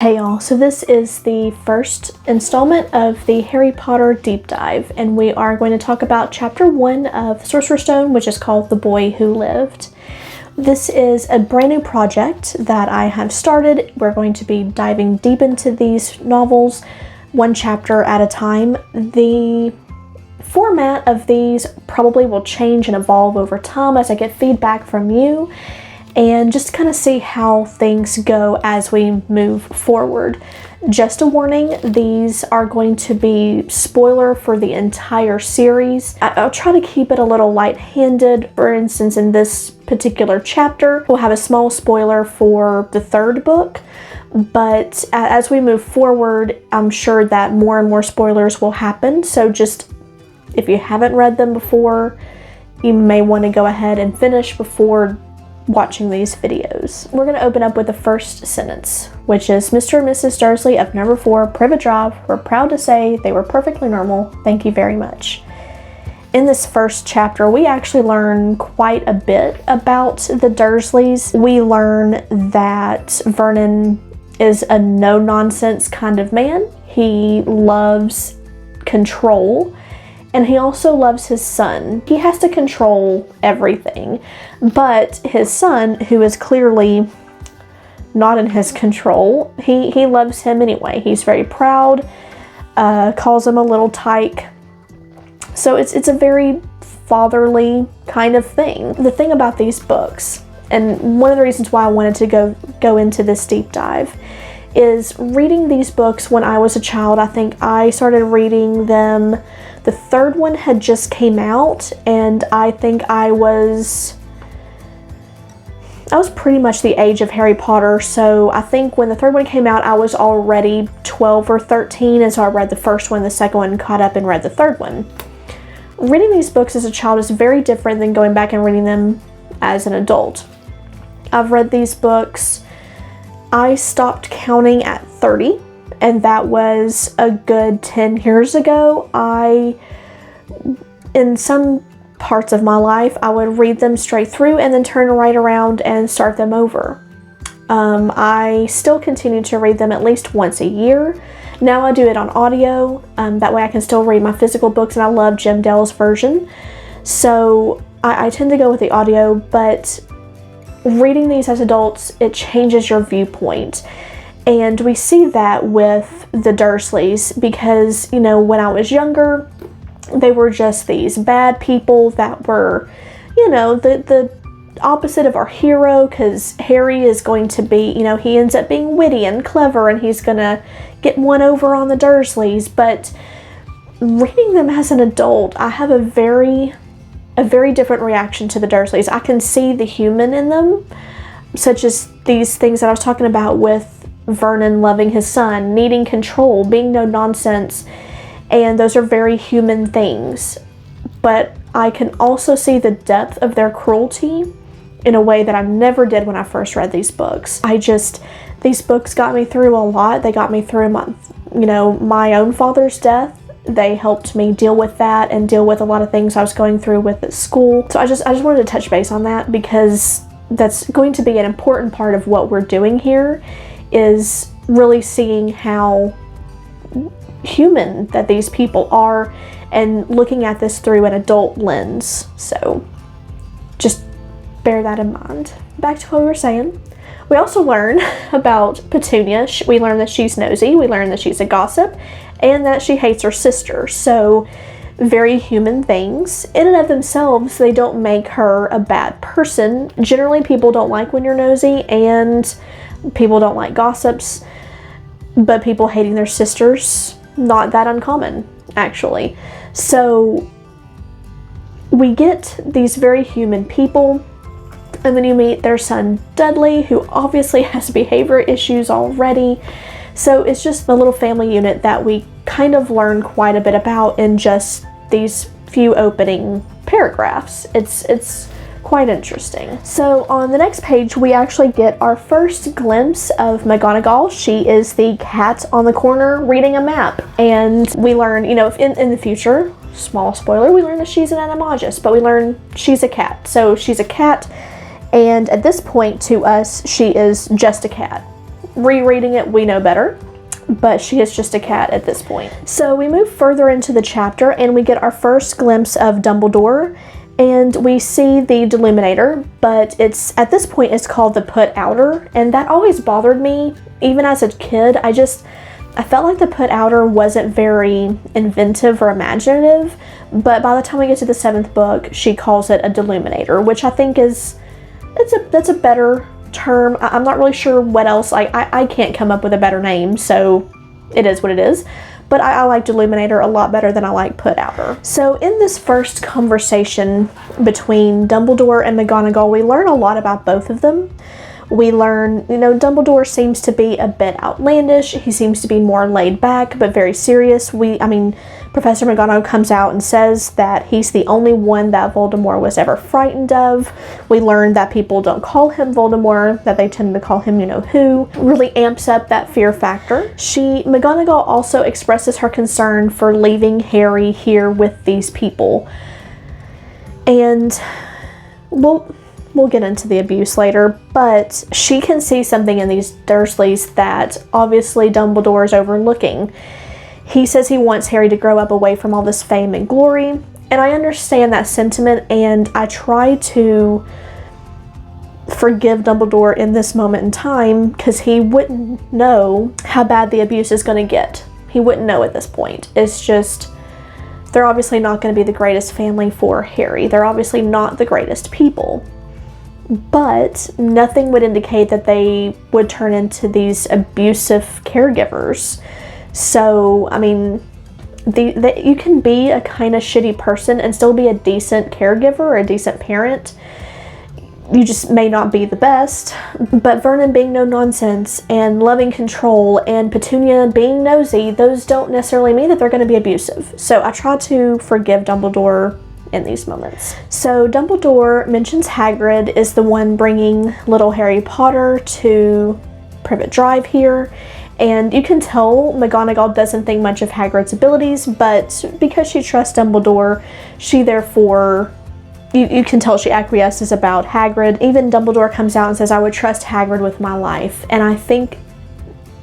Hey y'all, so this is the first installment of the Harry Potter deep dive, and we are going to talk about chapter 1 of Sorcerer's Stone, which is called The Boy Who Lived. This is a brand new project that I have started. We're going to be diving deep into these novels, one chapter at a time. The format of these probably will change and evolve over time as I get feedback from you, and just kind of see how things go as we move forward. Just a warning, these are going to be spoiler for the entire series. I'll try to keep it a little light-handed. For instance, in this particular chapter, we'll have a small spoiler for the third book, but as we move forward, I'm sure that more and more spoilers will happen. So just, if you haven't read them before, you may want to go ahead and finish before watching these videos. We're going to open up with the first sentence, which is, Mr. and Mrs. Dursley of number 4 Privet Drive were proud to say they were perfectly normal. Thank you very much. In this first chapter, we actually learn quite a bit about the Dursleys. We learn that Vernon is a no-nonsense kind of man. He loves control, and he also loves his son. He has to control everything, but his son, who is clearly not in his control, he loves him anyway. He's very proud, calls him a little tyke. So it's a very fatherly kind of thing. The thing about these books, and one of the reasons why I wanted to go into this deep dive, is reading these books when I was a child. I think I started reading them, the third one had just came out, and I think I was pretty much the age of Harry Potter. So I think when the third one came out, I was already 12 or 13, and so I read the first one, the second one, caught up and read the third one. Reading these books as a child is very different than going back and reading them as an adult. I've read these books, I stopped counting at 30, and that was a good 10 years ago. In some parts of my life, I would read them straight through and then turn right around and start them over. I still continue to read them at least once a year. Now I do it on audio, that way I can still read my physical books, and I love Jim Dale's version. So I tend to go with the audio, but reading these as adults, it changes your viewpoint. And we see that with the Dursleys because, you know, when I was younger, they were just these bad people that were, you know, the opposite of our hero, because Harry is going to be, you know, he ends up being witty and clever, and he's gonna get one over on the Dursleys. But reading them as an adult, I have a very different reaction to the Dursleys. I can see the human in them, such as these things that I was talking about with Vernon loving his son, needing control, being no nonsense, and those are very human things. But I can also see the depth of their cruelty in a way that I never did when I first read these books. These books got me through a lot. They got me through my own father's death. They helped me deal with that and deal with a lot of things I was going through with at school. So I just wanted to touch base on that, because that's going to be an important part of what we're doing here, is really seeing how human that these people are and looking at this through an adult lens. So just bear that in mind. Back to what we were saying. We also learn about Petunia. We learn that she's nosy, we learn that she's a gossip, and that she hates her sister. So very human things. In and of themselves, they don't make her a bad person. Generally, people don't like when you're nosy, and people don't like gossips, but people hating their sisters, not that uncommon, actually. So we get these very human people, and then you meet their son Dudley, who obviously has behavior issues already. So it's just a little family unit that we kind of learn quite a bit about in just these few opening paragraphs. It's quite interesting. So on the next page, we actually get our first glimpse of McGonagall. She is the cat on the corner reading a map, and we learn, you know, if in the future, small spoiler, we learn that she's an animagus, but we learn she's a cat. So she's a cat, and at this point to us, she is just a cat. rereading it, we know better. But she is just a cat at this point. So we move further into the chapter and we get our first glimpse of Dumbledore, and we see the Deluminator, but it's at this point it's called the Put Outer, and that always bothered me. Even as a kid, I felt like the Put Outer wasn't very inventive or imaginative, but by the time we get to the 7th book, she calls it a Deluminator, which I think that's a better term. I'm not really sure what else. I can't come up with a better name, so it is what it is. But I like Deluminator a lot better than I like Put Outer. So in this first conversation between Dumbledore and McGonagall, we learn a lot about both of them. We learn, Dumbledore seems to be a bit outlandish. He seems to be more laid back, but very serious. Professor McGonagall comes out and says that he's the only one that Voldemort was ever frightened of. We learn that people don't call him Voldemort, that they tend to call him you-know-who. Really amps up that fear factor. McGonagall also expresses her concern for leaving Harry here with these people. And we'll get into the abuse later, but she can see something in these Dursleys that obviously Dumbledore is overlooking. He says he wants Harry to grow up away from all this fame and glory, and I understand that sentiment, and I try to forgive Dumbledore in this moment in time because he wouldn't know how bad the abuse is going to get. He wouldn't know at this point. It's just, they're obviously not going to be the greatest family for Harry. They're obviously not the greatest people. But nothing would indicate that they would turn into these abusive caregivers. So, you can be a kind of shitty person and still be a decent caregiver or a decent parent. You just may not be the best. But Vernon being no nonsense and loving control and Petunia being nosy, those don't necessarily mean that they're going to be abusive. So I try to forgive Dumbledore in these moments. So Dumbledore mentions Hagrid is the one bringing little Harry Potter to Privet Drive here, and you can tell McGonagall doesn't think much of Hagrid's abilities, but because she trusts Dumbledore, she therefore, you can tell she acquiesces about Hagrid. Even Dumbledore comes out and says, I would trust Hagrid with my life, and I think,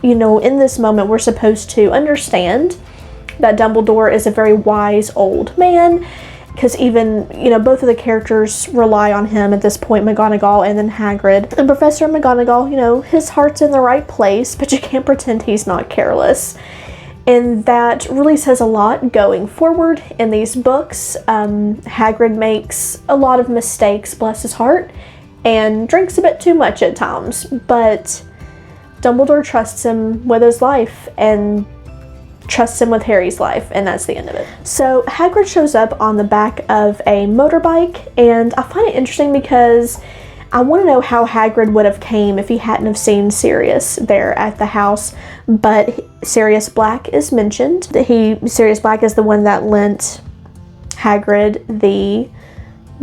in this moment we're supposed to understand that Dumbledore is a very wise old man, because even, both of the characters rely on him at this point, McGonagall and then Hagrid. And Professor McGonagall, his heart's in the right place, but you can't pretend he's not careless. And that really says a lot going forward in these books. Hagrid makes a lot of mistakes, bless his heart, and drinks a bit too much at times. But Dumbledore trusts him with his life and trusts him with Harry's life, and that's the end of it. So Hagrid shows up on the back of a motorbike, and I find it interesting because I want to know how Hagrid would have came if he hadn't have seen Sirius there at the house, but Sirius Black is mentioned. Sirius Black is the one that lent Hagrid the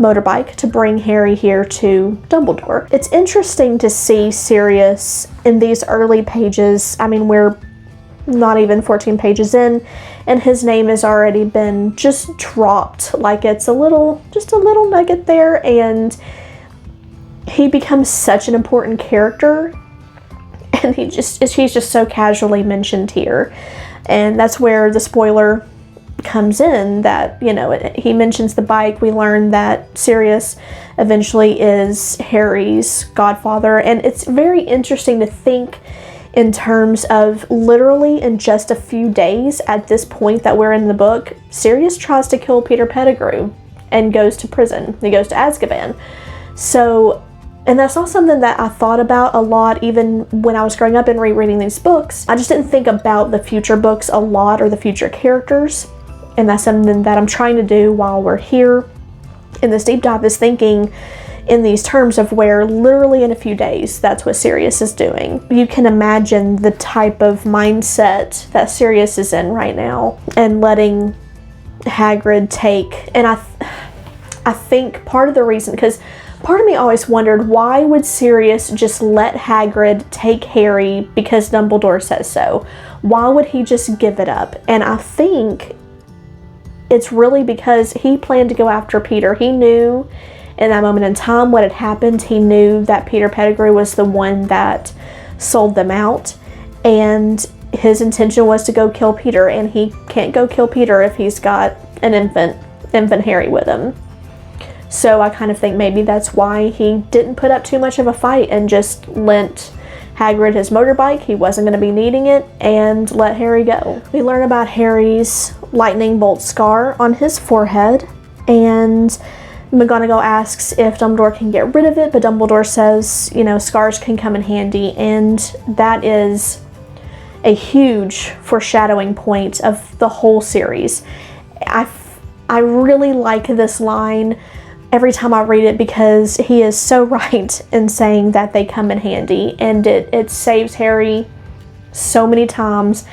motorbike to bring Harry here to Dumbledore. It's interesting to see Sirius in these early pages. We're not even 14 pages in, and his name has already been just dropped like it's just a little nugget there, and he becomes such an important character, and he's just so casually mentioned here. And that's where the spoiler comes in, that he mentions the bike. We learn that Sirius eventually is Harry's godfather, and it's very interesting to think in terms of literally in just a few days at this point that we're in the book, Sirius tries to kill Peter Pettigrew and goes to prison. He goes to Azkaban. So, and that's not something that I thought about a lot even when I was growing up and rereading these books. I just didn't think about the future books a lot or the future characters. And that's something that I'm trying to do while we're here in this deep dive, is thinking in these terms of where literally in a few days, that's what Sirius is doing. You can imagine the type of mindset that Sirius is in right now, and letting Hagrid take, and I think part of the reason, because part of me always wondered, why would Sirius just let Hagrid take Harry because Dumbledore says so? Why would he just give it up? And I think it's really because he planned to go after Peter. He knew in that moment in time what had happened. He knew that Peter Pettigrew was the one that sold them out, and his intention was to go kill Peter, and he can't go kill Peter if he's got an infant Harry with him. So I kind of think maybe that's why he didn't put up too much of a fight and just lent Hagrid his motorbike. He wasn't going to be needing it, and let Harry go. We learn about Harry's lightning bolt scar on his forehead, and McGonagall asks if Dumbledore can get rid of it, but Dumbledore says, you know, scars can come in handy, and that is a huge foreshadowing point of the whole series. I really like this line every time I read it, because he is so right in saying that they come in handy, and it saves Harry so many times.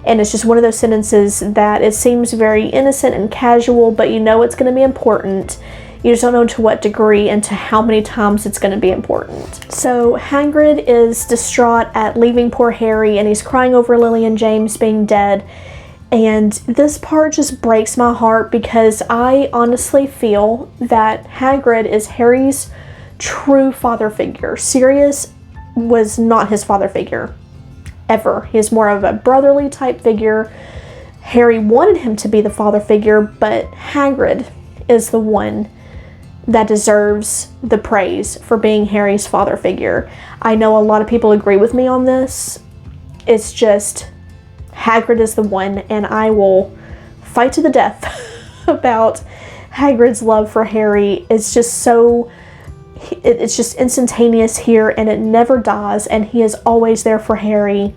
And it's just one of those sentences that it seems very innocent and casual, but you know it's going to be important. You just don't know to what degree and to how many times it's going to be important. So Hagrid is distraught at leaving poor Harry, and he's crying over Lily and James being dead. And this part just breaks my heart, because I honestly feel that Hagrid is Harry's true father figure. Sirius was not his father figure, ever. He is more of a brotherly type figure. Harry wanted him to be the father figure, but Hagrid is the one that deserves the praise for being Harry's father figure. I know a lot of people agree with me on this. It's just, Hagrid is the one, and I will fight to the death about Hagrid's love for Harry. It's just so, it's just instantaneous here, and it never dies, and he is always there for Harry.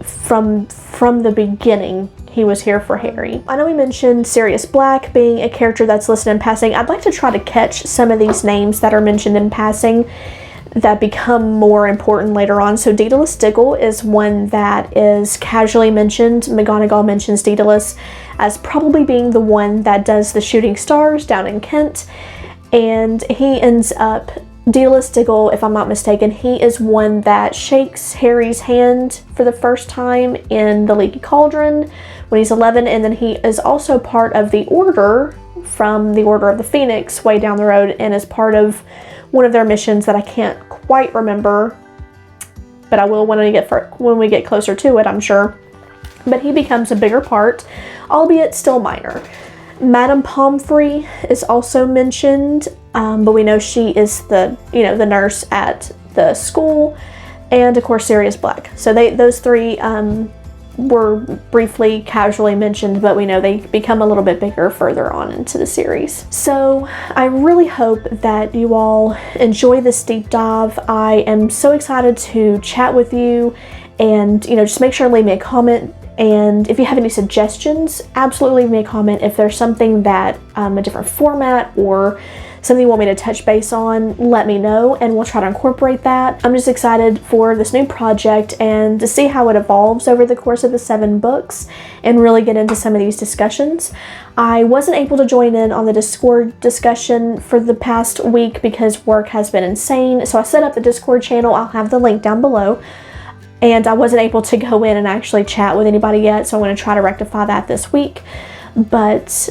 From the beginning, he was here for Harry. I know we mentioned Sirius Black being a character that's listed in passing. I'd like to try to catch some of these names that are mentioned in passing that become more important later on. So Daedalus Diggle is one that is casually mentioned. McGonagall mentions Daedalus as probably being the one that does the shooting stars down in Kent, and he ends up, Daedalus Diggle, if I'm not mistaken, he is one that shakes Harry's hand for the first time in the Leaky Cauldron when he's 11, and then he is also part of the Order from the Order of the Phoenix way down the road, and is part of one of their missions that I can't quite remember, but I will when we get closer to it, I'm sure. But he becomes a bigger part, albeit still minor. Madame Pomfrey is also mentioned, but we know she is the nurse at the school, and of course Sirius Black. So those three were briefly, casually mentioned, but we know they become a little bit bigger further on into the series. So I really hope that you all enjoy this deep dive. I am so excited to chat with you, and just make sure to leave me a comment. And if you have any suggestions, absolutely leave me a comment. If there's something that a different format or something you want me to touch base on, let me know, and we'll try to incorporate that. I'm just excited for this new project and to see how it evolves over the course of the 7 books and really get into some of these discussions. I wasn't able to join in on the Discord discussion for the past week because work has been insane, so I set up the Discord channel. I'll have the link down below. And I wasn't able to go in and actually chat with anybody yet, so I'm going to try to rectify that this week. But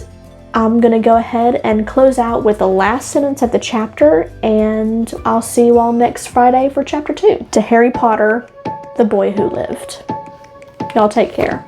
I'm going to go ahead and close out with the last sentence of the chapter, and I'll see you all next Friday for chapter 2. To Harry Potter, the boy who lived. Y'all take care.